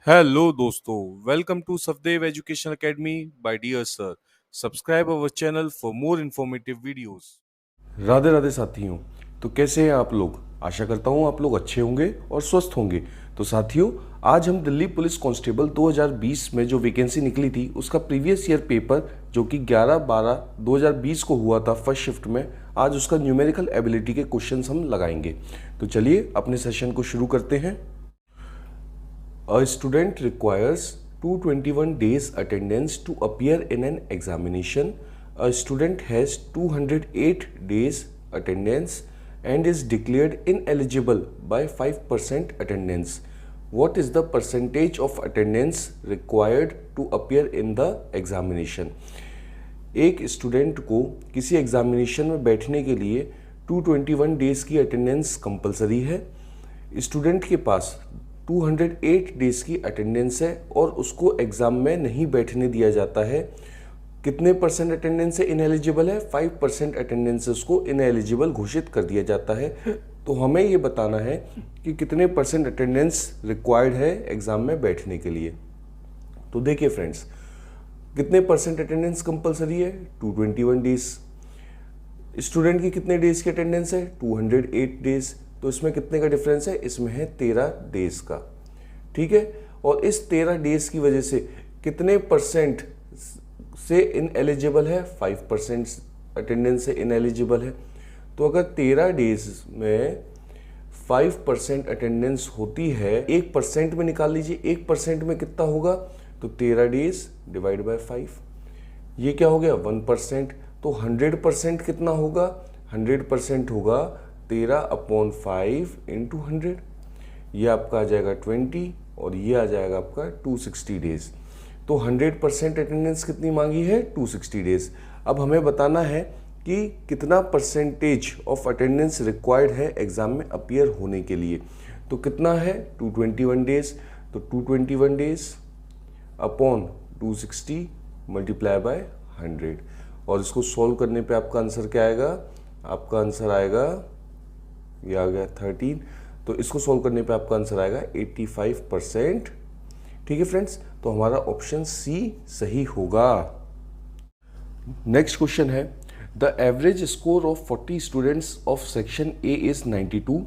Hello दोस्तों, welcome to Safdev education academy by dear sir. Subscribe our channel for more informative videos. Radhe Radhe साथियों। तो कैसे हैं आप लोग? आशा करता हूँ आप लोग अच्छे होंगे और स्वस्थ होंगे। तो साथियों, आज हम दिल्ली पुलिस कांस्टेबल 2020 में जो वैकेंसी निकली थी उसका प्रीवियस ईयर पेपर जो कि 11/12/2020 को हुआ था फर्स्ट शिफ्ट में, आज उसका न्यूमेरिकल एबिलिटी के क्वेश्चंस हम लगाएंगे। तो चलिए अपने सेशन को शुरू करते हैं। A student requires 221 days attendance to appear in an examination. A student has 208 days attendance and is declared ineligible by 5% attendance. What is the percentage of attendance required to appear in the examination? एक student को किसी examination में बैठने के लिए 221 days की attendance compulsory है। Student के पास 208 डेज की अटेंडेंस है और उसको एग्ज़ाम में नहीं बैठने दिया जाता है। कितने परसेंट अटेंडेंस से इनएलिजिबल है? 5% अटेंडेंस से उसको इनएलिजिबल घोषित कर दिया जाता है। तो हमें ये बताना है कि कितने परसेंट अटेंडेंस रिक्वायर्ड है एग्ज़ाम में बैठने के लिए। तो देखिए फ्रेंड्स, कितने परसेंट अटेंडेंस कंपलसरी है? 221 डेज। स्टूडेंट की कितने डेज की अटेंडेंस है? 208 डेज। तो इसमें कितने का डिफरेंस है? इसमें है 13 डेज का। ठीक है, और इस 13 डेज की वजह से कितने परसेंट से इनएलिजिबल है? 5% अटेंडेंस से इनएलिजिबल है। तो अगर 13 डेज में 5% अटेंडेंस होती है, 1% में निकाल लीजिए, 1% में कितना होगा? तो 13 डेज डिवाइड बाय 5, ये क्या हो गया? 1%। तो 100% कितना होगा? 100% होगा 13/5 इंटू 100। ये आपका आ जाएगा 20 और ये आ जाएगा आपका 260 डेज। तो 100% अटेंडेंस कितनी मांगी है? 260 डेज। अब हमें बताना है कि कितना परसेंटेज ऑफ अटेंडेंस रिक्वायर्ड है एग्जाम में अपीयर होने के लिए। तो कितना है? 221 डेज। तो 221 डेज अपॉन 260 मल्टीप्लाई बाय 100, और इसको सॉल्व करने पे आपका आंसर क्या आएगा? आपका आंसर आएगा, ये आ गया 13। तो इसको सॉल्व करने पे आपका आंसर आएगा 85%। ठीक है फ्रेंड्स, तो हमारा ऑप्शन सी सही होगा। नेक्स्ट क्वेश्चन है, the average score of 40 students of section A is 92।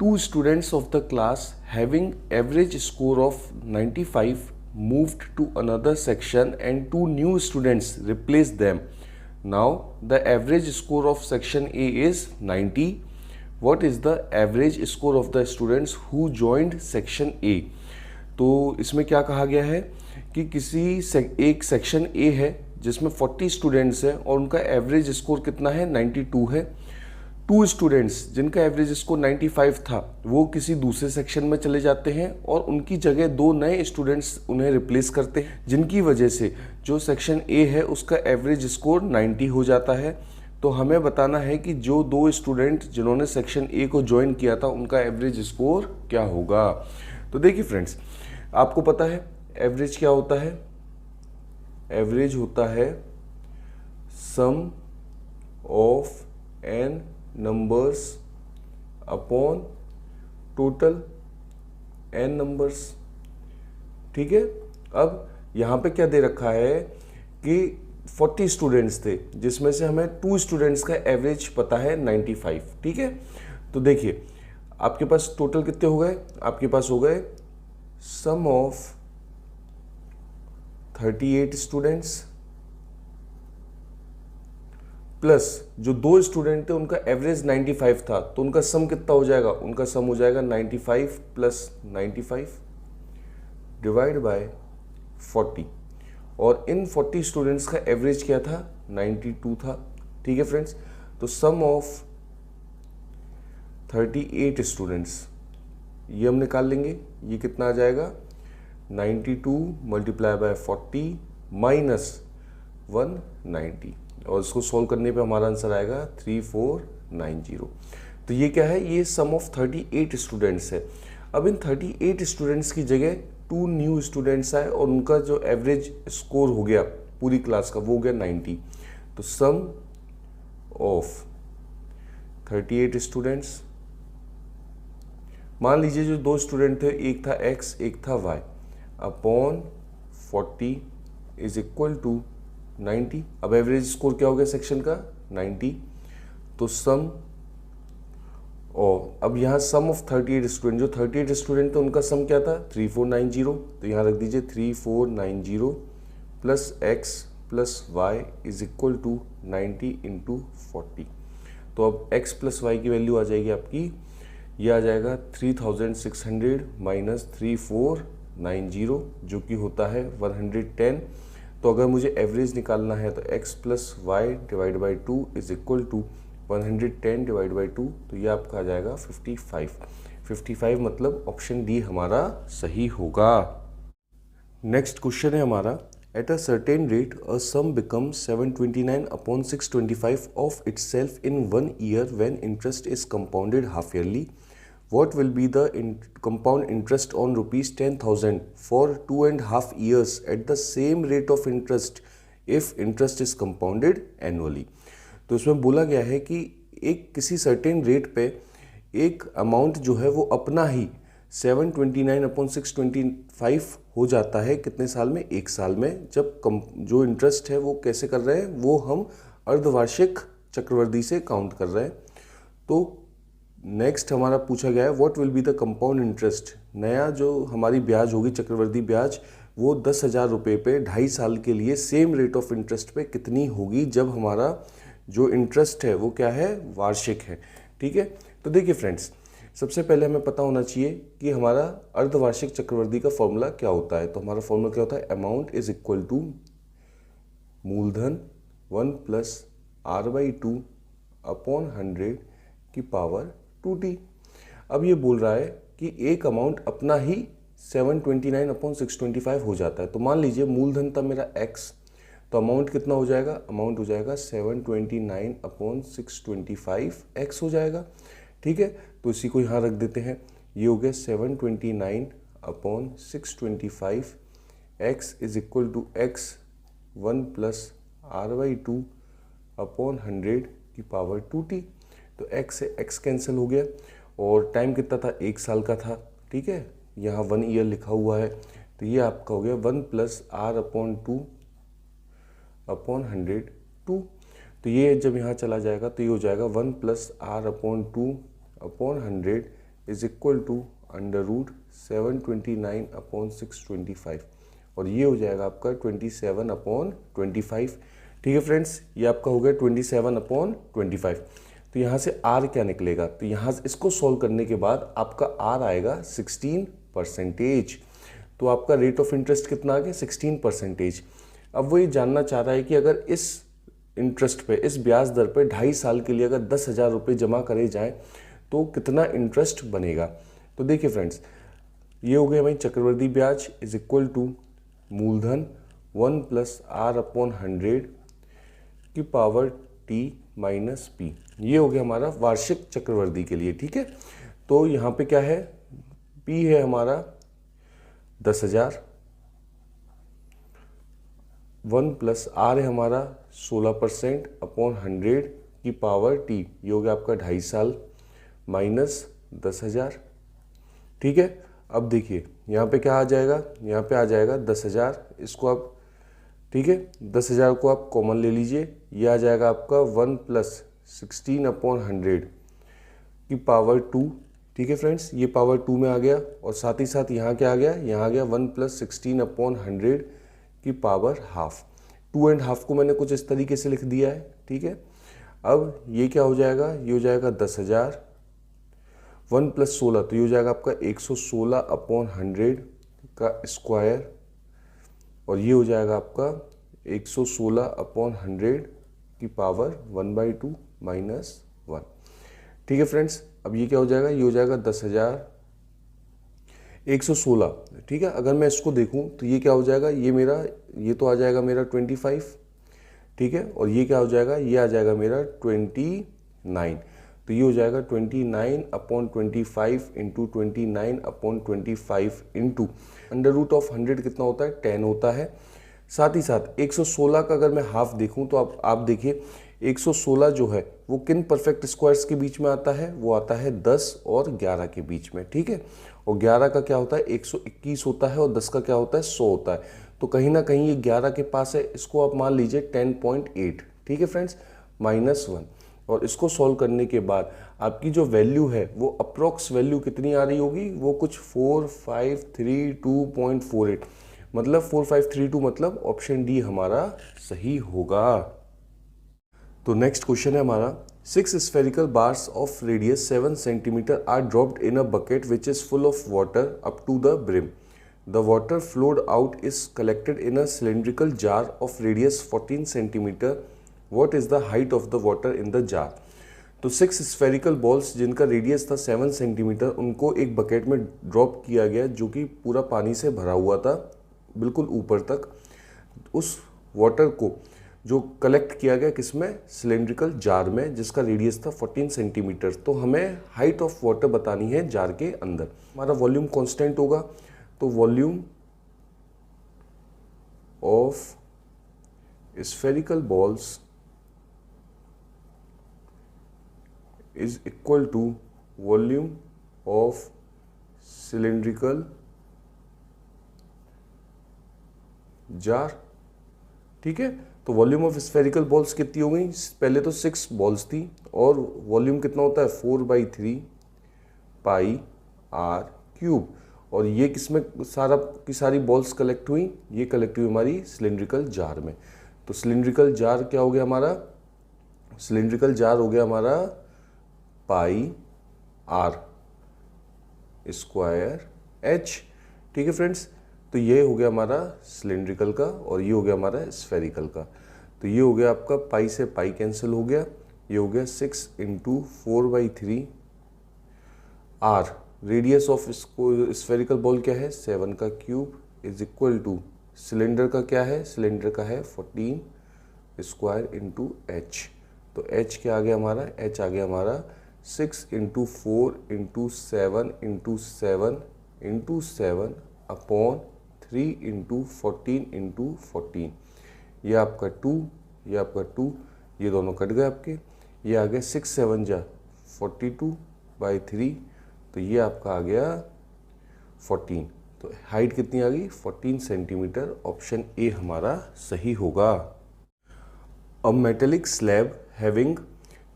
Two students of the class having average score of 95 moved to another section and 2 new students replaced them. Now the average score of section A is 90. What is the average score of the students who joined section A? तो इसमें क्या कहा गया है कि एक section A है जिसमें 40 स्टूडेंट्स हैं और उनका एवरेज स्कोर कितना है? 92 है। 2 स्टूडेंट्स जिनका एवरेज स्कोर 95 था वो किसी दूसरे सेक्शन में चले जाते हैं और उनकी जगह 2 नए स्टूडेंट्स उन्हें रिप्लेस करते हैं, जिनकी वजह से जो सेक्शन ए है उसका एवरेज स्कोर 90 हो जाता है। तो हमें बताना है कि जो 2 स्टूडेंट जिन्होंने सेक्शन ए को ज्वाइन किया था उनका एवरेज स्कोर क्या होगा। तो देखिए फ्रेंड्स, आपको पता है एवरेज क्या होता है? एवरेज होता है sum of n numbers upon total n numbers. ठीक है, अब यहां पे क्या दे रखा है कि 40 स्टूडेंट्स थे जिसमें से हमें 2 स्टूडेंट्स का एवरेज पता है 95। ठीक है, तो देखिए आपके पास टोटल कितने हो गए? आपके पास हो गए सम ऑफ 38 स्टूडेंट्स प्लस जो 2 स्टूडेंट थे उनका एवरेज 95 था, तो उनका सम कितना हो जाएगा? उनका सम हो जाएगा 95 प्लस 95 डिवाइड बाय 40, और इन 40 स्टूडेंट्स का एवरेज क्या था? 92 था। ठीक है फ्रेंड्स, तो सम ऑफ 38 स्टूडेंट्स ये हम निकाल लेंगे। ये कितना आ जाएगा? 92 मल्टीप्लाई बाय 40 माइनस 190, और इसको सॉल्व करने पे हमारा आंसर आएगा 3490। तो ये क्या है? ये सम ऑफ 38 स्टूडेंट्स है। अब इन 38 स्टूडेंट्स की जगह 2 न्यू स्टूडेंट्स आए और उनका जो एवरेज स्कोर हो गया पूरी क्लास का वो हो गया 90। तो सम ऑफ 38 स्टूडेंट्स, मान लीजिए जो 2 स्टूडेंट थे, एक था एक्स एक था Y. Upon 40 is equal to 90। अब एवरेज स्कोर क्या हो गया सेक्शन का 90। तो सम, और अब यहाँ सम ऑफ 38 स्टूडेंट, जो 38 स्टूडेंट थे उनका सम क्या था 3490। तो यहाँ रख दीजिए 3490 plus X plus Y is equal to 90 into 40। तो अब x प्लस वाई की वैल्यू आ जाएगी आपकी, ये आ जाएगा 3600 माइनस 3490 जो कि होता है 110। तो अगर मुझे एवरेज निकालना है तो x plus Y divide by 2 is equal to 110 divide by 2, तो ये आपका आ जाएगा 55 मतलब ऑप्शन डी हमारा सही होगा। नेक्स्ट क्वेश्चन है हमारा, at a certain rate a some becomes 729 upon 625 of itself in 1 year when interest is compounded half yearly. What will be the compound interest on rupees 10,000 for 2.5 years at the same rate of interest if interest is compounded annually? तो इसमें बोला गया है कि एक किसी certain rate पे एक अमाउंट जो है वो अपना ही 729 अपॉन 625 हो जाता है कितने साल में, एक साल में, जब जो इंटरेस्ट है वो कैसे कर रहे हैं, वो हम अर्धवार्षिक चक्रवृद्धि से काउंट कर रहे हैं। तो नेक्स्ट हमारा पूछा गया है what will be the compound interest. नया जो हमारी ब्याज होगी चक्रवृद्धि ब्याज, वो 10,000 रुपये पे 2.5 साल के लिए सेम रेट ऑफ इंटरेस्ट पे कितनी होगी जब हमारा जो इंटरेस्ट है वो क्या है, वार्षिक है। ठीक है, तो देखिए फ्रेंड्स, सबसे पहले हमें पता होना चाहिए कि हमारा अर्धवार्षिक चक्रवृद्धि का फॉर्मूला क्या होता है। तो हमारा फॉर्मूला क्या होता है, अमाउंट इज इक्वल टू मूलधन 1 प्लस r/2 अपॉन 100 की पावर 2t। अब ये बोल रहा है कि एक अमाउंट अपना ही 729 अपॉन 625 हो जाता है। तो मान लीजिए मूलधन था मेरा x, तो अमाउंट कितना हो जाएगा, अमाउंट हो जाएगा 729 अपॉन 625 x हो जाएगा। ठीक है, तो इसी को यहाँ रख देते हैं, ये हो गया 729 upon 625 x is equal to x 1 plus r/2 upon 100 की पावर 2t। तो x से x कैंसिल हो गया और टाइम कितना था, एक साल का था। ठीक है, यहाँ 1 ईयर लिखा हुआ है, तो ये आपका हो गया 1 प्लस r/2 अपॉन 102। तो ये जब यहाँ चला जाएगा तो ये हो जाएगा 1 plus r/2 upon 100 is equal to under root 729 upon 625, और ये हो जाएगा आपका 27 अपॉन 25। ठीक है फ्रेंड्स, ये आपका हो गया 27 अपॉन 25। तो यहाँ से r क्या निकलेगा, तो यहाँ से इसको सॉल्व करने के बाद आपका r आएगा 16%। तो आपका रेट ऑफ इंटरेस्ट कितना आ गया, 16%। अब वो ये जानना चाह रहा है कि अगर इस इंटरेस्ट पे, इस ब्याज दर पे 2.5 साल के लिए अगर 10,000 रुपये जमा करे जाएं तो कितना इंटरेस्ट बनेगा। तो देखिए फ्रेंड्स, ये हो गया भाई चक्रवृद्धि ब्याज इज इक्वल टू मूलधन 1 प्लस r/100 की पावर t माइनस p। ये हो गया हमारा वार्षिक चक्रवृद्धि के लिए। ठीक है, तो यहाँ पे क्या है, p है हमारा 10,000, 1 प्लस r है हमारा 16% अपॉन 100 की पावर t, ये हो गया आपका 2.5 साल माइनस 10,000। ठीक है, अब देखिए यहाँ पे क्या आ जाएगा, यहाँ पे आ जाएगा 10,000, इसको आप, ठीक है, 10,000 को आप कॉमन ले लीजिए, ये आ जाएगा आपका 1 प्लस 16 अपॉन 100 की पावर 2। ठीक है फ्रेंड्स, ये पावर 2 में आ गया, और साथ ही साथ यहाँ क्या आ गया, यहाँ आ गया 1 प्लस 16 अपॉन 100 की पावर हाफ। 2.5 को मैंने कुछ इस तरीके से लिख दिया है। ठीक है, अब ये क्या हो जाएगा, ये हो जाएगा 10,000, 1 प्लस 16, तो ये हो जाएगा आपका 116 अपॉन 100 का स्क्वायर, और ये हो जाएगा आपका 116 अपॉन 100 की पावर 1/2 माइनस 1। ठीक है फ्रेंड्स, अब ये क्या हो जाएगा, ये हो जाएगा 10,000 116। ठीक है, अगर मैं इसको देखूं तो ये क्या हो जाएगा, ये मेरा, ये तो आ जाएगा मेरा 25। ठीक है, और ये क्या हो जाएगा, ये आ जाएगा मेरा 29। तो ये हो जाएगा 29 upon 25 into 29 upon 25 into under root of 100 कितना होता है, 10 होता है। साथ ही साथ 116 का अगर मैं हाफ देखूं तो आप देखिए 116 जो है वो किन परफेक्ट स्क्वायर्स के बीच में आता है, वो आता है 10 और 11 के बीच में, ठीक है। और 11 का क्या होता है 121 होता है और 10 का क्या होता है 100 होता है। तो कहीं ना कहीं ये 11 के पास है, इसको आप मान लीजिए 10.8, ठीक है फ्रेंड्स, -1। और इसको सॉल्व करने के बाद आपकी जो वैल्यू है वो अप्रोक्स वैल्यू कितनी आ रही होगी, वो कुछ 4532.48, मतलब 4532, मतलब ऑप्शन डी हमारा सही होगा। तो नेक्स्ट क्वेश्चन है हमारा, 6 spherical bars of radius 7 centimeter are dropped in a bucket which is full of water up to the brim. The water flowed out is collected in a cylindrical jar of radius 14 centimeter. What is the height of the water in the jar? तो 6 spherical balls जिनका radius था 7 centimetre, उनको एक bucket में drop किया गया जो कि पूरा पानी से भरा हुआ था बिल्कुल ऊपर तक। उस वाटर को जो कलेक्ट किया गया किसमें, सिलेंड्रिकल जार में, जिसका रेडियस था 14 सेंटीमीटर। तो हमें हाइट ऑफ वाटर बतानी है जार के अंदर। हमारा वॉल्यूम कांस्टेंट होगा, तो volume of spherical balls is equal to volume of cylindrical jar, ठीक है। तो वॉल्यूम ऑफ स्फेरिकल बॉल्स कितनी हो गई, पहले तो 6 बॉल्स थी और वॉल्यूम कितना होता है 4/3 पाई आर क्यूब। और ये किसमें सारा की सारी बॉल्स कलेक्ट हुई, ये कलेक्ट हुई हमारी सिलेंड्रिकल जार में। तो सिलेंड्रिकल जार क्या हो गया हमारा, सिलेंड्रिकल जार हो गया हमारा पाई आर स्क्वायर एच, ठीक है फ्रेंड्स। तो ये हो गया हमारा सिलेंड्रिकल का और ये हो गया हमारा स्फेरिकल का। तो ये हो गया आपका पाई से पाई कैंसिल हो गया, ये हो गया 6 × 4/3 R. Radius of spherical ball क्या है 7 का cube is equal to cylinder का क्या है, सिलेंडर का है 14 स्क्वायर इंटू एच। तो एच क्या आ गया हमारा, एच आ गया हमारा 6 × 4 × 7 × 7 × 7 अपॉन 3 × 14 × 14। ये आपका 2, ये आपका 2, ये दोनों कट गए आपके। ये आ गया 6 7 जा 42/3, तो ये आपका आ गया 14। तो हाइट कितनी आ गई 14 सेंटीमीटर, ऑप्शन ए हमारा सही होगा। A metallic slab having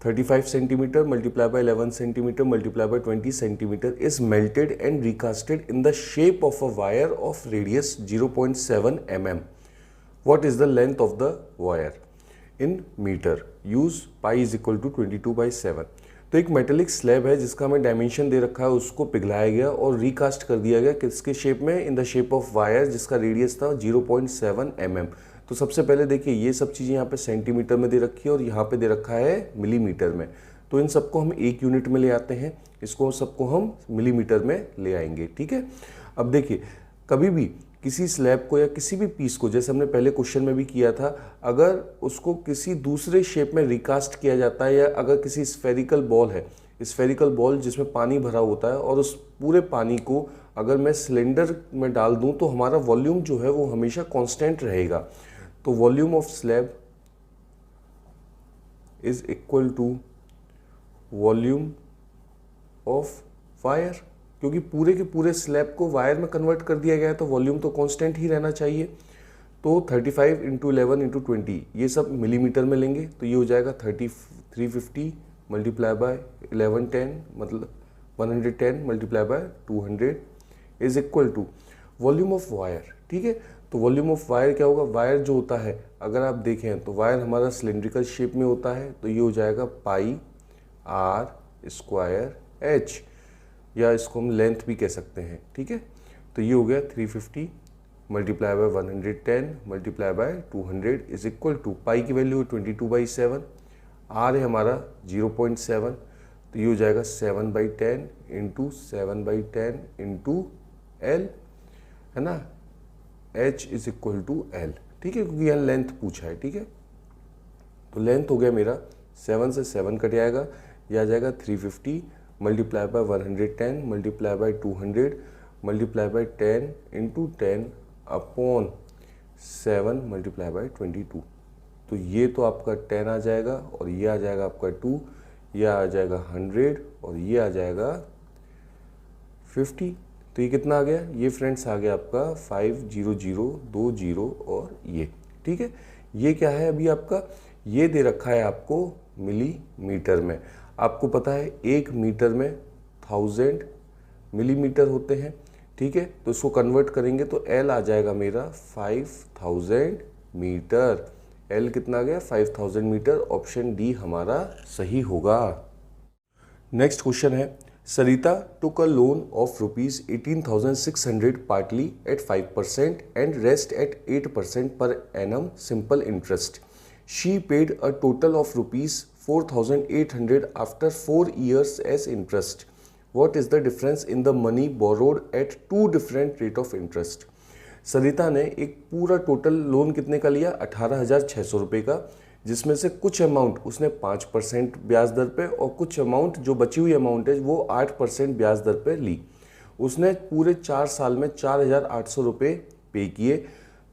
35 centimeter multiplied by 11 centimeter multiplied by 20 centimeter is melted and recasted in the shape of a wire of radius 0.7 mm. What is the length of the wire in meter? Use pi is equal to 22/7. तो एक metallic slab है जिसका हमें dimension दे रखा है, उसको पिघलाया गया और रिकास्ट कर दिया गया किसके शेप में, in the shape of wire, जिसका रेडियस था 0.7 mm। तो सबसे पहले देखिए ये सब चीज़ें यहाँ पे सेंटीमीटर में दे रखी है और यहाँ पे दे रखा है मिलीमीटर में। तो इन सबको हम एक यूनिट में ले आते हैं, इसको सबको हम मिलीमीटर में ले आएंगे, ठीक है। अब देखिए कभी भी किसी स्लैब को या किसी भी पीस को, जैसे हमने पहले क्वेश्चन में भी किया था, अगर उसको किसी दूसरे शेप में रिकास्ट किया जाता है, या अगर किसी स्फेरिकल बॉल है, स्फेरिकल बॉल जिसमें पानी भरा होता है, और उस पूरे पानी को अगर मैं सिलेंडर में डाल दूं तो हमारा वॉल्यूम जो है वो हमेशा कांस्टेंट रहेगा। तो volume of slab is equal to volume of wire, क्योंकि पूरे के पूरे स्लैब को वायर में कन्वर्ट कर दिया गया है तो वॉल्यूम तो कांस्टेंट ही रहना चाहिए। तो 35 × 11 × 20 ये सब मिलीमीटर में लेंगे, तो ये हो जाएगा 350 मल्टीप्लाई बाय 1110, मतलब 110 multiply by 200 is equal to volume of wire, ठीक है। तो वॉल्यूम ऑफ वायर क्या होगा, वायर जो होता है अगर आप देखें तो वायर हमारा सिलेंड्रिकल शेप में होता है, तो ये हो जाएगा पाई आर स्क्वायर एच, या इसको हम लेंथ भी कह सकते हैं, ठीक है। तो ये हो गया 350 multiply by 110 multiply by 200 is equal to, pi की वैल्यू 22/7, आर है हमारा 0.7, तो ये हो जाएगा 7/10 इंटू 7/10 इंटू एल, है ना, H is equal to L, ठीक है, क्योंकि यहाँ लेंथ पूछा है, ठीक है। तो लेंथ हो गया मेरा 7 से 7 कट जाएगा, यह आ जाएगा 350 multiply by 110 multiply by 200 multiply by 10 into 10 upon 7 multiply by 22। तो ये तो आपका 10 आ जाएगा और ये आ जाएगा आपका 2, ये आ जाएगा 100 और ये आ जाएगा 50। तो ये कितना आ गया? ये फ्रेंड्स आ गया आपका 50020 और ये, ठीक है। ये क्या है अभी आपका? ये दे रखा है आपको मिलीमीटर में। आपको पता है 1 मीटर में 1000 मिलीमीटर होते हैं, ठीक है। तो इसको कन्वर्ट करेंगे तो L आ जाएगा मेरा 5000 मीटर। L कितना आ गया? 5000 मीटर। ऑप्शन डी हमारा सही होगा। नेक्स्ट क्वेश्चन है, सरिता took a loan of rupees 18,600 partly at 5% and rest at 8% per annum simple interest. She paid a total of rupees 4,800 after 4 years as interest. What is the difference in the money borrowed at two different rate of interest? सरिता ने एक पूरा total loan कितने का लिया? 18,600 रुपये का, जिसमें से कुछ अमाउंट उसने 5% ब्याज दर पे और कुछ अमाउंट जो बची हुई अमाउंट है वो 8% ब्याज दर पे ली। उसने पूरे 4 साल में 4,800 रुपये पे किए।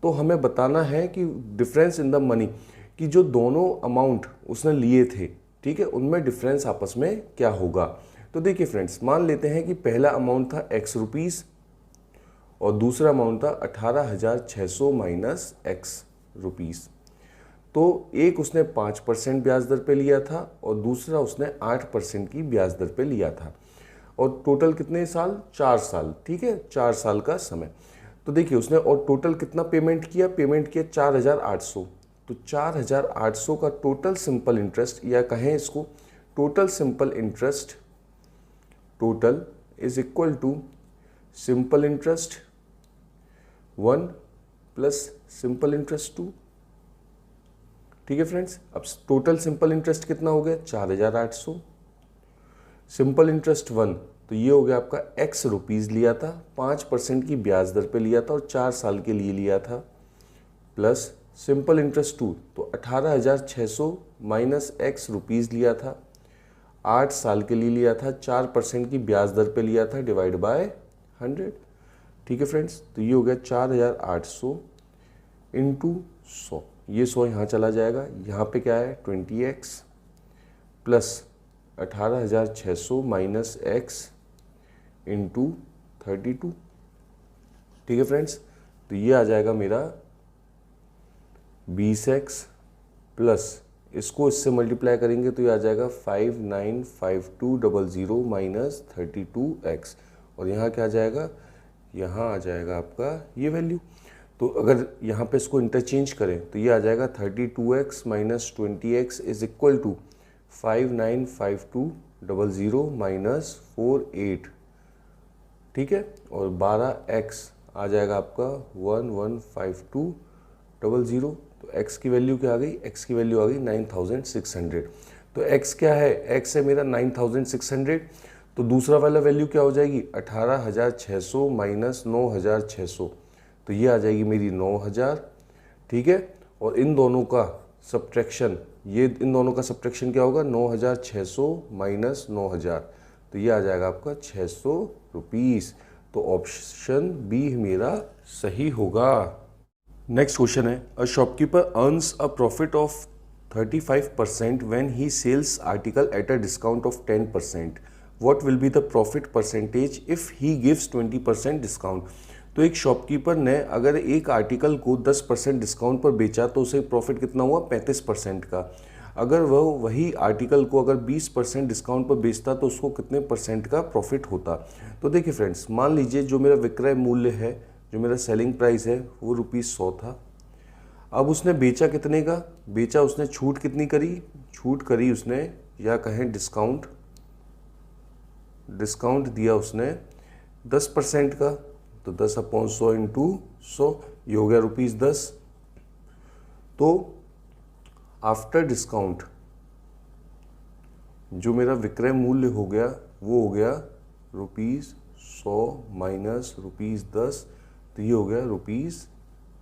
तो हमें बताना है कि डिफरेंस इन द मनी, कि जो दोनों अमाउंट उसने लिए थे, ठीक है, उनमें डिफरेंस आपस में क्या होगा। तो देखिए फ्रेंड्स, मान लेते हैं कि पहला अमाउंट था x रुपीज़ और दूसरा अमाउंट था 18,600 माइनस x रुपीज़। तो एक उसने 5% ब्याज दर पे लिया था और दूसरा उसने 8% की ब्याज दर पे लिया था। और टोटल कितने साल? 4 साल, ठीक है, 4 साल का समय। तो देखिए उसने और टोटल कितना पेमेंट किया? पेमेंट किया 4,800। तो 4,800 का टोटल सिंपल इंटरेस्ट, या कहें इसको total simple interest, total is equal to simple interest 1 plus simple interest 2, ठीक है फ्रेंड्स। अब टोटल सिंपल इंटरेस्ट कितना हो गया? 4,800। सिंपल इंटरेस्ट 1, तो ये हो गया आपका x रुपीज़ लिया था, 5% की ब्याज दर पे लिया था और 4 साल के लिए लिया था, प्लस सिंपल इंटरेस्ट 2, तो 18,600 माइनस x रुपीज़ लिया था, 8 साल के लिए लिया था, 4% की ब्याज दर पे लिया था, डिवाइड बाय 100, ठीक है फ्रेंड्स। तो ये हो गया 4,800 इंटू 100, ये 100 यहाँ चला जाएगा, यहाँ पे क्या है 20x plus 18,600 minus x into 32, ठीक है फ्रेंड्स। तो ये आ जाएगा मेरा 20x प्लस इसको इससे मल्टीप्लाई करेंगे तो ये आ जाएगा 595200 माइनस 32x, और यहाँ क्या आ जाएगा? यहाँ आ जाएगा आपका ये वैल्यू। तो अगर यहाँ पे इसको इंटरचेंज करें तो ये आ जाएगा 32x minus 20x is equal to 595200 minus 48, ठीक है, और 12x आ जाएगा आपका 115200। तो x की वैल्यू क्या आ गई? x की वैल्यू आ गई 9600। तो x क्या है? x है मेरा 9600। तो दूसरा वाला वैल्यू क्या हो जाएगी? 18,600 माइनस 9,600, तो ये आ जाएगी मेरी 9,000, ठीक है। और इन दोनों का सब्ट्रैक्शन, ये इन दोनों का सब्ट्रैक्शन क्या होगा? 9,600 माइनस 9,000, तो ये आ जाएगा आपका 600 रुपीज़। तो ऑप्शन बी मेरा सही होगा। नेक्स्ट क्वेश्चन है, a shopkeeper earns a profit of 35% when he sells article at a discount of 10%। What will be the profit percentage if he gives 20% discount. तो एक शॉपकीपर ने अगर एक आर्टिकल को 10% डिस्काउंट पर बेचा तो उसे प्रॉफिट कितना हुआ? 35% का। अगर वह वही आर्टिकल को अगर 20% डिस्काउंट पर बेचता तो उसको कितने परसेंट का प्रॉफिट होता? तो देखिए फ्रेंड्स, मान लीजिए जो मेरा विक्रय मूल्य है, जो मेरा सेलिंग प्राइस है वो ₹100 था। अब उसने बेचा कितने का? बेचा उसने, छूट कितनी करी? छूट करी उसने, या कहें डिस्काउंट दिया उसने 10% का। तो 10/100 इंटू 100, ये हो गया ₹10। तो आफ्टर डिस्काउंट जो मेरा विक्रय मूल्य हो गया वो हो गया ₹100 माइनस ₹10, तो ये हो गया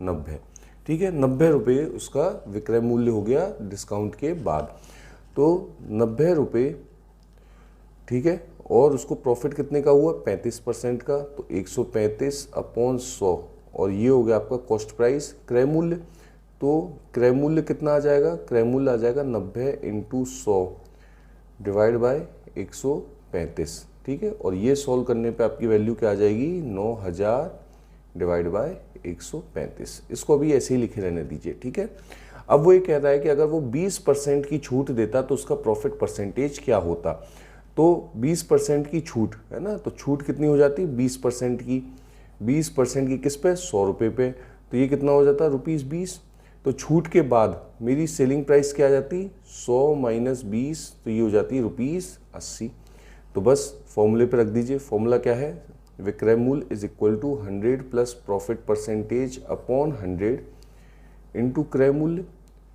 ₹90, ठीक है। 90 रुपये उसका विक्रय मूल्य हो गया डिस्काउंट के बाद। तो 90 रुपये, ठीक है, और उसको प्रॉफिट कितने का हुआ? 35% का। तो 135/100, और ये हो गया आपका कॉस्ट प्राइस, क्रय मूल्य। तो क्रय मूल्य कितना आ जाएगा, क्रय मूल्य आ जाएगा 90 इंटू 100 डिवाइड बाय 135, ठीक है। और ये सॉल्व करने पे आपकी वैल्यू क्या आ जाएगी, 9000 डिवाइड बाय 135। इसको अभी ऐसे ही लिखे रहने दीजिए, ठीक है। अब वो ये कह रहा है कि अगर वो 20% की छूट देता तो उसका प्रॉफिट परसेंटेज क्या होता। तो 20% की छूट है ना, तो छूट कितनी हो जाती है 20% की, 20% की किस पे, 100 रुपये पे। तो ये कितना हो जाता है ₹20। तो छूट के बाद मेरी सेलिंग प्राइस क्या आ जाती, 100 माइनस 20, तो ये हो जाती है ₹80। तो बस फॉर्मूले पे रख दीजिए। फॉर्मूला क्या है, विक्रय मूल्य is equal to 100 plus profit percentage upon 100 into क्रय मूल्य,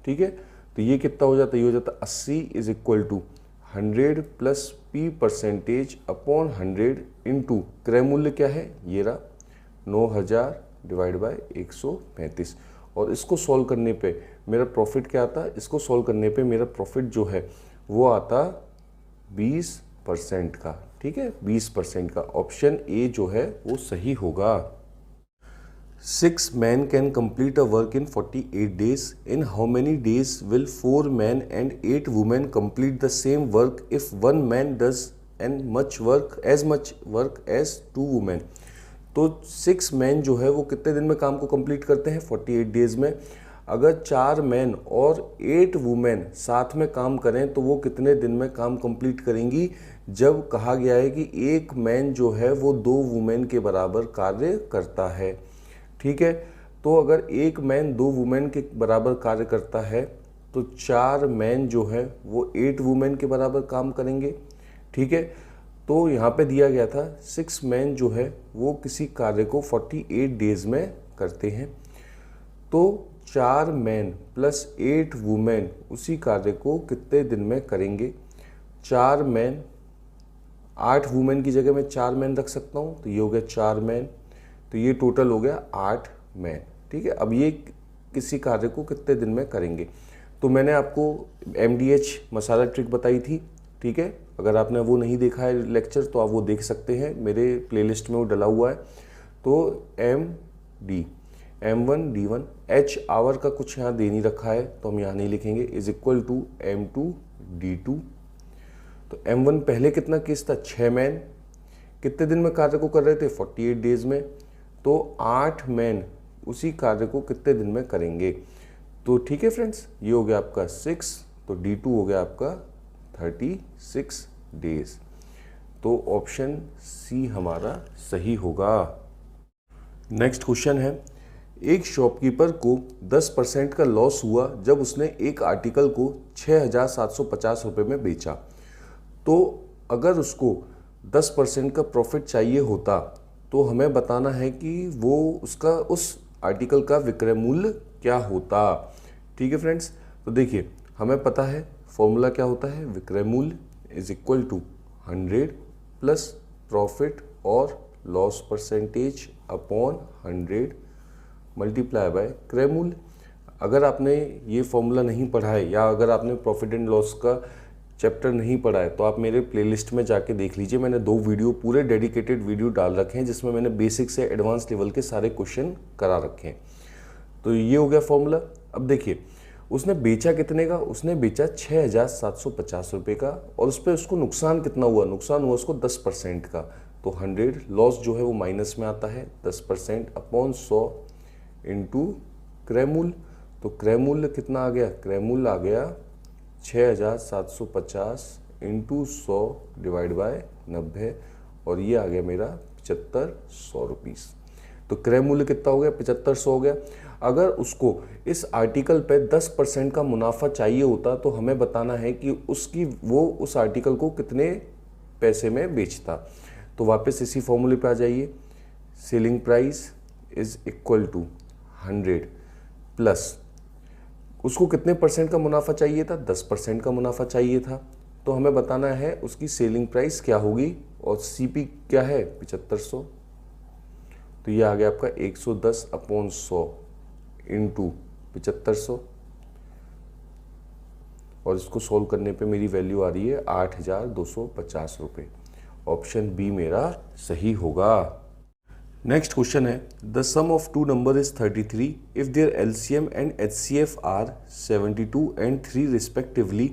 ठीक है। तो ये कितना हो जाता है, ये हो जाता है 80 is equal to 100 plus P percentage upon 100 into क्रय मूल्य क्या है, ये रहा 9000 डिवाइड बाय 135। और इसको सॉल्व करने पे मेरा प्रॉफिट क्या आता, इसको सॉल्व करने पे मेरा प्रॉफिट जो है वो आता 20% का, ठीक है, 20% का। ऑप्शन ए जो है वो सही होगा। 6 men can complete a work in 48 days. In how many days will 4 men and 8 women complete the same work if one man does as much work as 2 women? तो 6 मैन जो है वो कितने दिन में काम को कंप्लीट करते हैं, 48 डेज में। अगर 4 मैन और 8 वुमेन साथ में काम करें तो वो कितने दिन में काम कंप्लीट करेंगी, जब कहा गया है कि एक मैन जो है वो 2 वुमेन के बराबर कार्य करता है, ठीक है। तो अगर एक मैन 2 वुमेन के बराबर कार्य करता है तो 4 मैन जो है वो 8 वुमेन के बराबर काम करेंगे, ठीक है। तो यहाँ पे दिया गया था 6 मैन जो है वो किसी कार्य को 48 डेज में करते हैं। तो 4 मैन प्लस 8 वुमेन उसी कार्य को कितने दिन में करेंगे। 4 मैन, 8 वुमेन की जगह मैं 4 मैन रख सकता हूँ, तो ये हो गया 4 मैन, तो ये टोटल हो गया 8 मैन, ठीक है। अब ये किसी कार्य को कितने दिन में करेंगे। तो मैंने आपको MDH मसाला ट्रिक बताई थी, ठीक है। अगर आपने वो नहीं देखा है लेक्चर तो आप वो देख सकते हैं, मेरे प्लेलिस्ट में वो डला हुआ है। तो M1 D1 H आवर का कुछ यहाँ दे नहीं रखा है तो हम यहाँ नहीं लिखेंगे, is equal to M2 D2। तो M1 पहले कितना केस था, 6 मैन कितने दिन में कार्य को कर रहे थे, 48 डेज में। तो 8 मैन उसी कार्य को कितने दिन में करेंगे। तो ठीक है फ्रेंड्स, ये हो गया आपका 6, तो D2 हो गया आपका 36 डेज। तो ऑप्शन सी हमारा सही होगा। नेक्स्ट क्वेश्चन है, एक शॉपकीपर को 10% का लॉस हुआ जब उसने एक आर्टिकल को 6750 रुपये में बेचा। तो अगर उसको 10% का प्रॉफिट चाहिए होता तो हमें बताना है कि वो उसका उस आर्टिकल का विक्रय मूल्य क्या होता, ठीक है फ्रेंड्स। तो देखिए हमें पता है फॉर्मूला क्या होता है, विक्रय मूल्य is equal to 100 plus profit और loss percentage upon 100 multiply by क्रय मूल्य। अगर आपने ये फॉर्मूला नहीं पढ़ा है या अगर आपने प्रॉफिट एंड लॉस का चैप्टर नहीं पढ़ा है तो आप मेरे प्लेलिस्ट में जाके देख लीजिए। मैंने 2 वीडियो पूरे डेडिकेटेड वीडियो डाल रखे हैं जिसमें मैंने बेसिक से एडवांस लेवल के सारे क्वेश्चन करा रखे हैं। तो ये हो गया फॉर्मूला। अब देखिए उसने बेचा कितने का, उसने बेचा 6750 रुपये का और उस पर उसको नुकसान कितना हुआ, नुकसान हुआ उसको 10% का। तो 100 लॉस जो है वो माइनस में आता है, 10% अपॉन 100 इंटू क्रय मूल्य। तो क्रय मूल्य कितना आ गया, क्रय मूल्य आ गया 6750 इंटू 100 डिवाइड बाय 90 और ये आ गया मेरा 7500 रुपीज़। तो क्रय मूल्य कितना हो गया, 7500 हो गया। अगर उसको इस आर्टिकल पे 10% का मुनाफा चाहिए होता तो हमें बताना है कि वो उस आर्टिकल को कितने पैसे में बेचता। तो वापस इसी फॉर्मूले पे आ जाइए, selling price is equal to 100 plus उसको कितने परसेंट का मुनाफा चाहिए था, 10% का मुनाफा चाहिए था। तो हमें बताना है उसकी सेलिंग प्राइस क्या होगी और CP क्या है 7500। तो ये आ गया आपका 110 अपॉन 100 इंटू 7500 और इसको सॉल्व करने पे मेरी वैल्यू आ रही है 8250 रुपये। ऑप्शन बी मेरा सही होगा। नेक्स्ट क्वेश्चन है the sum of two number is 33 if there LCM and HCF are 72 and 3 respectively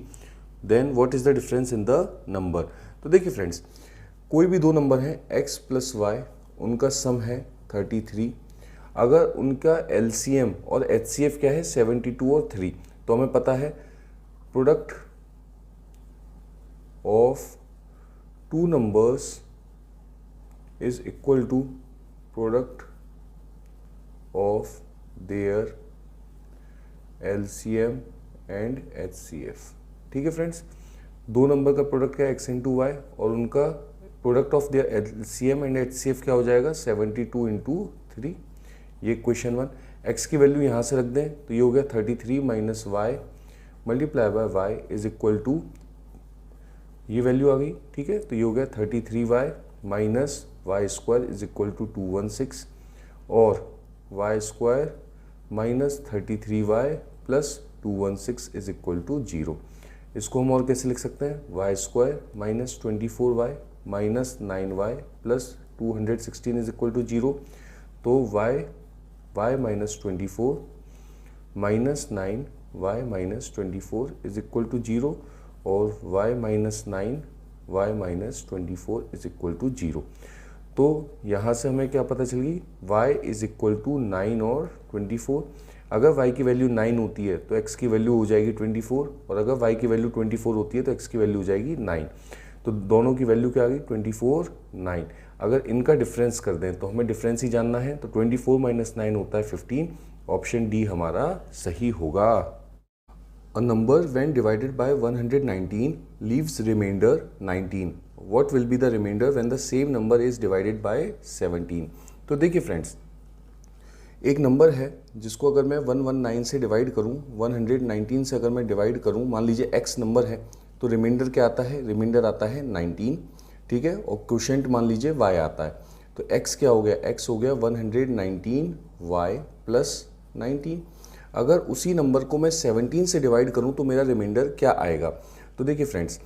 then what is the difference in the number. तो देखिए फ्रेंड्स, कोई भी दो नंबर हैं x प्लस वाई, उनका सम है 33। अगर उनका एलसीएम और एचसीएफ क्या है 72 और 3, तो हमें पता है product of two numbers is equal to product of their LCM and HCF. ठीक है फ्रेंड्स, दो नंबर का प्रोडक्ट क्या है x इंटू वाई, और उनका product of their LCM and HCF क्या हो जाएगा 72 इंटू 3। ये क्वेश्चन 1। x की वैल्यू यहाँ से रख दें तो ये हो गया 33 minus Y multiply by Y is equal to, ये वैल्यू आ गई। ठीक है, तो ये हो गया 33 Y minus Y square is equal to 216 और Y square minus 33 Y plus 216 is equal to 0। इसको हम और कैसे लिख सकते हैं, Y square minus 24 Y minus 9 Y plus 216 is equal to 0। तो Y minus 24 minus 9 Y minus 24 is equal to 0 और Y minus 9 Y minus 24 is equal to 0। तो यहाँ से हमें क्या पता चल गई, y इज इक्वल टू 9 और 24। अगर y की वैल्यू 9 होती है तो x की वैल्यू हो जाएगी 24, और अगर y की वैल्यू 24 होती है तो x की वैल्यू हो जाएगी 9। तो दोनों की वैल्यू क्या आ गई 24 9। अगर इनका डिफरेंस कर दें तो हमें डिफरेंस ही जानना है, तो 24 माइनस 9 होता है 15। ऑप्शन डी हमारा सही होगा। A number when divided by 119 leaves remainder 19. What will be the remainder when the same number is divided by 17? तो देखिए फ्रेंड्स, एक नंबर है जिसको अगर मैं 119 से डिवाइड करूं, 119 से अगर मैं डिवाइड करूं, मान लीजिए x नंबर है, तो रिमाइंडर क्या आता है, रिमाइंडर आता है 19। ठीक है, और क्वोशिएंट मान लीजिए y आता है, तो x क्या हो गया, x हो गया 119y प्लस 19। अगर उसी नंबर को मैं 17 से डिवाइड करूं तो मेरा रिमाइंडर क्या आएगा। तो देखिए फ्रेंड्स,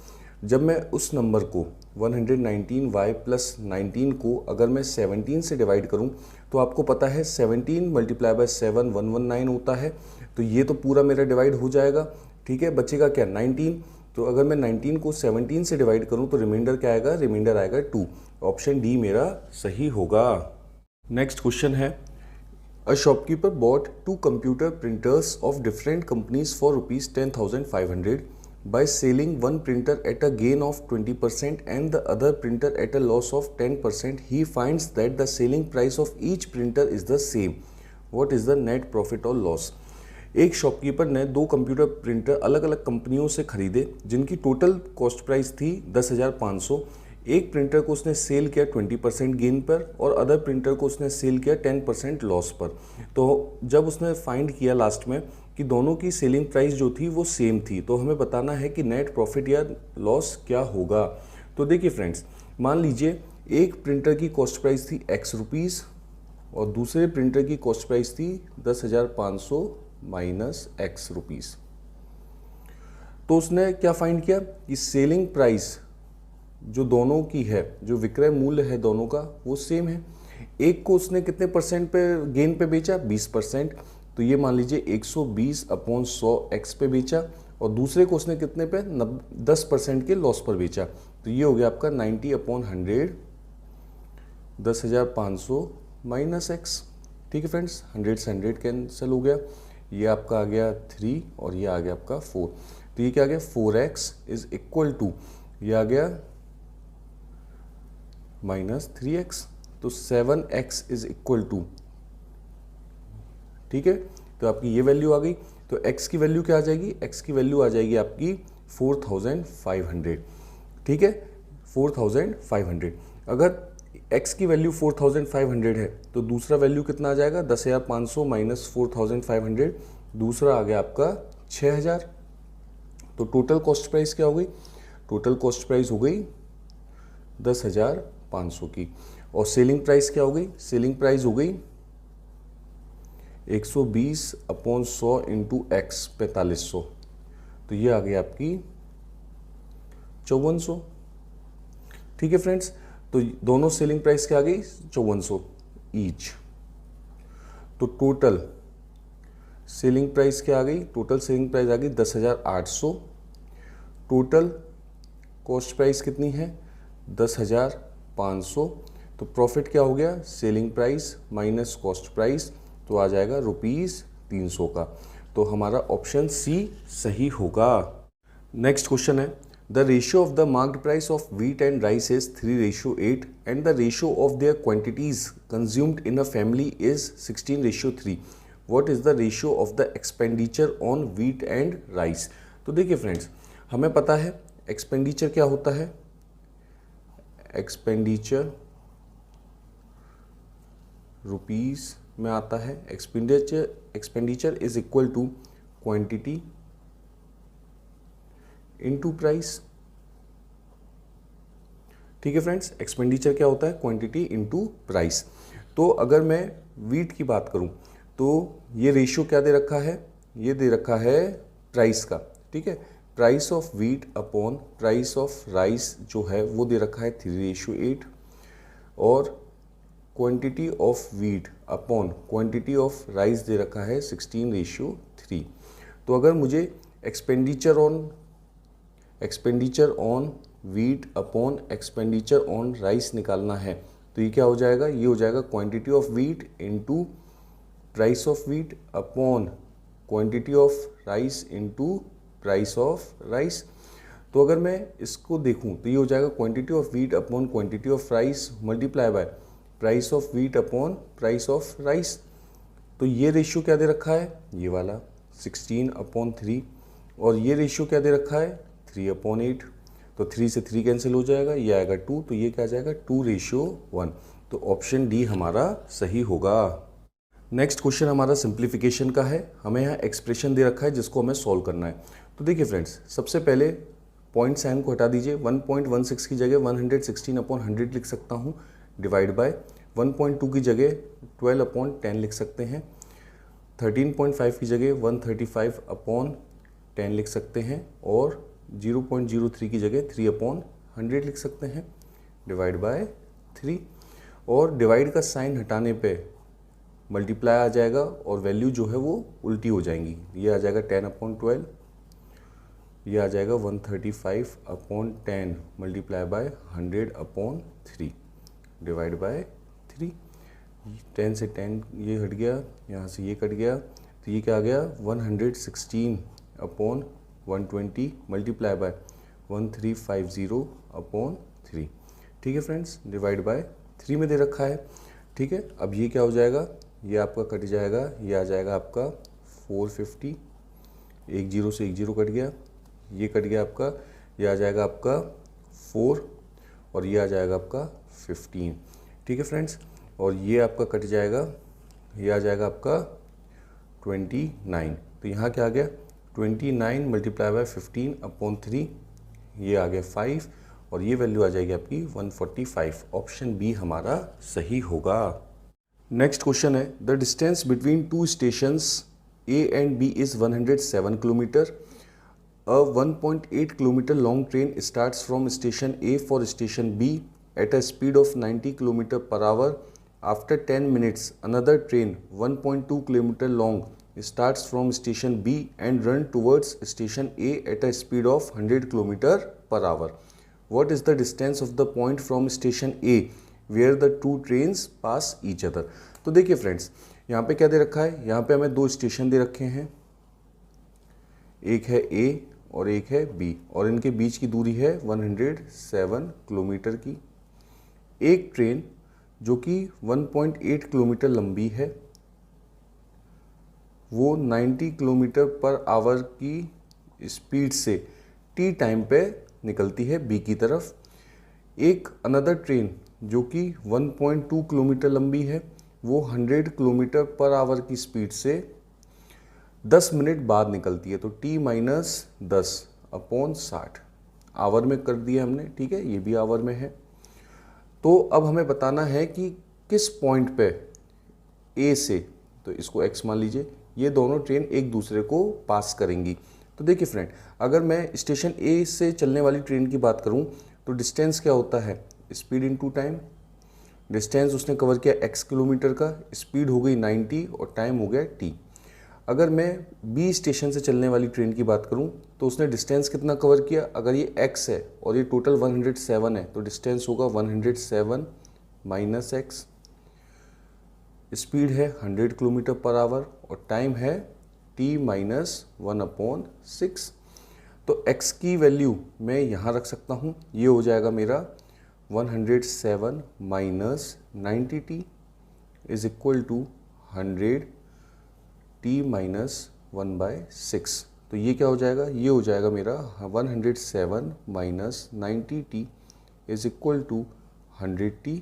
जब मैं उस नंबर को 119y प्लस 19 को अगर मैं 17 से डिवाइड करूं, तो आपको पता है 17 मल्टीप्लाई बाय 7 119 होता है, तो ये तो पूरा मेरा डिवाइड हो जाएगा। ठीक है, बचेगा क्या 19। तो अगर मैं 19 को 17 से डिवाइड करूं तो रिमाइंडर क्या आएगा, रिमाइंडर आएगा 2। ऑप्शन डी मेरा सही होगा। नेक्स्ट क्वेश्चन है A shopkeeper bought two computer printers of different companies for rupees 10,500. By selling one printer at a gain of 20% and the other printer at a loss of 10%, he finds that the selling price of each printer is the same. What is the net profit or loss? एक shopkeeper ने दो computer printer अलग अलग कंपनियों से खरीदे जिनकी total cost price थी 10,500। एक प्रिंटर को उसने सेल किया 20% गेन पर और अदर प्रिंटर को उसने सेल किया 10% लॉस पर। तो जब उसने फाइंड किया लास्ट में कि दोनों की सेलिंग प्राइस जो थी वो सेम थी, तो हमें बताना है कि नेट प्रॉफिट या लॉस क्या होगा। तो देखिए फ्रेंड्स, मान लीजिए एक प्रिंटर की कॉस्ट प्राइस थी x रुपीज़ और दूसरे प्रिंटर की कॉस्ट प्राइस थी 10,500 माइनस x रुपीज़। तो उसने क्या फाइंड किया कि सेलिंग प्राइस जो दोनों की है, जो विक्रय मूल्य है दोनों का, वो सेम है। एक को उसने कितने परसेंट पे गेन पे बेचा, 20%, तो ये मान लीजिए 120/100 x पे बेचा, और दूसरे को उसने कितने पे 10% के लॉस पर बेचा, तो ये हो गया आपका 90/100 10,500 माइनस x। ठीक है फ्रेंड्स, 100 से 100 कैंसिल हो गया, ये आपका आ गया 3 और ये आ गया आपका 4। तो ये क्या आ गया 4x इज इक्वल टू, ये आ गया माइनस 3x, तो 7x इज इक्वल टू। ठीक है, तो आपकी ये वैल्यू आ गई। तो x की वैल्यू क्या आ जाएगी, x की वैल्यू आ जाएगी आपकी 4,500। ठीक है, 4,500। अगर x की वैल्यू 4,500 है तो दूसरा वैल्यू कितना आ जाएगा, 10,500 माइनस 4,500, दूसरा आ गया आपका 6,000। तो टोटल कॉस्ट प्राइस क्या हो गई, टोटल कॉस्ट प्राइस हो गई 10,500 की, और सेलिंग प्राइस क्या हो गई, सेलिंग प्राइस हो गई 120/100 इंटू x 4500, तो ये आ गई आपकी 5400। ठीक है फ्रेंड्स, तो दोनों सेलिंग प्राइस क्या आ गई 5400। ईच। तो टोटल सेलिंग प्राइस क्या आ गई, टोटल सेलिंग प्राइस आ गई 10,800। टोटल कॉस्ट प्राइस कितनी है 10,500। तो प्रॉफिट क्या हो गया, selling price minus cost price, तो आ जाएगा ₹300 का। तो हमारा ऑप्शन सी सही होगा। नेक्स्ट क्वेश्चन है, the ratio of the marked price of wheat and rice is 3:8 and the ratio of their quantities consumed in a family is 16:3। What is the ratio of the expenditure on wheat and rice. तो देखिए friends, हमें पता है expenditure क्या होता है, expenditure rupees में आता है। Expenditure is equal to quantity into price. ठीक है फ्रेंड्स, एक्सपेंडिचर क्या होता है, क्वांटिटी इनटू प्राइस। तो अगर मैं व्हीट की बात करूं तो ये रेशियो क्या दे रखा है, ये दे रखा है प्राइस का। ठीक है, price of wheat upon price of rice जो है वो दे रखा है 3:8 और quantity of wheat upon quantity of rice दे रखा है 16:3। तो अगर मुझे expenditure on wheat upon expenditure on rice निकालना है तो ये क्या हो जाएगा, ये हो जाएगा quantity of wheat into price of wheat upon quantity of rice into price of rice. तो अगर मैं इसको देखूं तो ये हो जाएगा quantity of wheat upon quantity of rice multiply by price of wheat upon price of rice. तो ये रेशियो क्या दे रखा है, ये वाला 16/3 और ये रेशियो क्या दे रखा है 3/8। तो 3 से 3 कैंसिल हो जाएगा, ये आएगा 2, तो ये क्या जाएगा 2:1। तो ऑप्शन डी हमारा सही होगा। नेक्स्ट क्वेश्चन हमारा सिंप्लीफिकेशन का है। हमें यहाँ एक्सप्रेशन दे रखा है जिसको हमें सॉल्व करना है। तो देखिए फ्रेंड्स, सबसे पहले पॉइंट साइन को हटा दीजिए। 1.16 की जगह 116/100 लिख सकता हूँ, डिवाइड बाय 1.2 की जगह 12/10 लिख सकते हैं। 13.5 की जगह 135/10 लिख सकते हैं और 0.03 की जगह 3/100 लिख सकते हैं, डिवाइड बाय 3। और डिवाइड का साइन हटाने पे मल्टीप्लाई आ जाएगा और वैल्यू जो है वो उल्टी हो जाएंगी। ये आ जाएगा 10/12, ये आ जाएगा 135/10 मल्टीप्लाई बाय 100/3 डिवाइड बाय 3। 10 से 10 ये हट गया, यहाँ से ये कट गया, तो ये क्या आ गया 116/120 मल्टीप्लाई बाय 1350/3। ठीक है फ्रेंड्स, डिवाइड बाय 3 में दे रखा है। ठीक है, अब ये क्या हो जाएगा, ये आपका कट जाएगा, ये आ जाएगा आपका 450, एक जीरो से एक जीरो कट गया, ये कट गया आपका, ये आ जाएगा आपका 4 और ये आ जाएगा आपका 15। ठीक है फ्रेंड्स, और ये आपका कट जाएगा, ये आ जाएगा आपका 29। तो यहाँ क्या आ गया 29 मल्टीप्लाई बाय 15/3, ये आ गया 5 और ये वैल्यू आ जाएगी आपकी 145। ऑप्शन बी हमारा सही होगा। नेक्स्ट क्वेश्चन है, the distance between two stations A and B is 107 kilometre. A 1.8 kilometer long train starts from station A for station B at a speed of 90 km per hour. After 10 minutes, another train 1.2 km long starts from station B and run towards station A at a speed of 100 km per hour. What is the distance of the point from station A where the two trains pass each other? तो देखिए friends, यहाँ पे क्या दे रखा है, यहाँ पे हमें दो स्टेशन दे रखे हैं, एक है A और एक है B और इनके बीच की दूरी है 107 किलोमीटर की। एक ट्रेन जो कि 1.8 किलोमीटर लंबी है वो 90 किलोमीटर पर आवर की स्पीड से टी टाइम पे निकलती है B की तरफ। एक अनदर ट्रेन जो कि 1.2 किलोमीटर लंबी है वो 100 किलोमीटर पर आवर की स्पीड से 10 मिनट बाद निकलती है। तो T-10/60 आवर में कर दिया हमने। ठीक है, ये भी आवर में है। तो अब हमें बताना है कि किस पॉइंट पे ए से, तो इसको x मान लीजिए, ये दोनों ट्रेन एक दूसरे को पास करेंगी। तो देखिए फ्रेंड, अगर मैं स्टेशन ए से चलने वाली ट्रेन की बात करूं तो डिस्टेंस क्या होता है, स्पीड इनटू टाइम, डिस्टेंस उसने कवर किया x किलोमीटर का, स्पीड हो गई 90 और टाइम हो गया t। अगर मैं B स्टेशन से चलने वाली ट्रेन की बात करूं तो उसने डिस्टेंस कितना कवर किया, अगर ये x है और ये टोटल 107 है तो डिस्टेंस होगा 107 माइनस x। स्पीड है 100 किलोमीटर पर आवर और टाइम है t माइनस 1/6। तो x की वैल्यू मैं यहाँ रख सकता हूँ, ये हो जाएगा मेरा 107 minus 90t is equal to 100t minus 1/6। तो ये क्या हो जाएगा, ये हो जाएगा मेरा 107 minus 90t is equal to 100t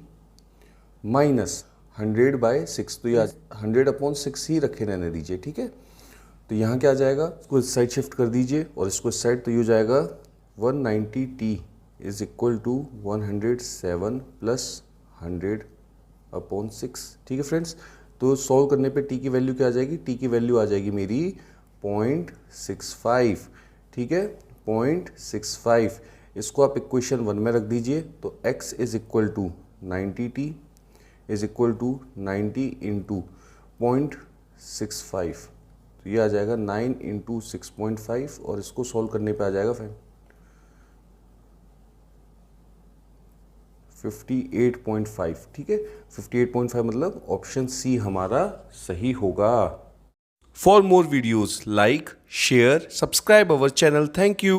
minus 100/6। तो ये 100/6 ही रखे रहने दीजिए, ठीक है। तो यहाँ क्या आ जाएगा, इसको इस साइड शिफ्ट कर दीजिए और इसको इस साइड, तो ये हो जाएगा 190t is equal to 107 plus 100/6, ठीक है फ्रेंड्स। तो सॉल्व करने पे t की वैल्यू क्या आ जाएगी, t की वैल्यू आ जाएगी मेरी 0.65, ठीक है, 0.65। इसको आप इक्वेशन 1 में रख दीजिए तो x is equal to 90t is equal to 90 into 0.65, तो ये आ जाएगा 9 इंटू 6.5 और इसको सॉल्व करने पे आ जाएगा 58.5, ठीक है। 58.5 मतलब ऑप्शन सी हमारा सही होगा। For more videos like share subscribe our channel. Thank you.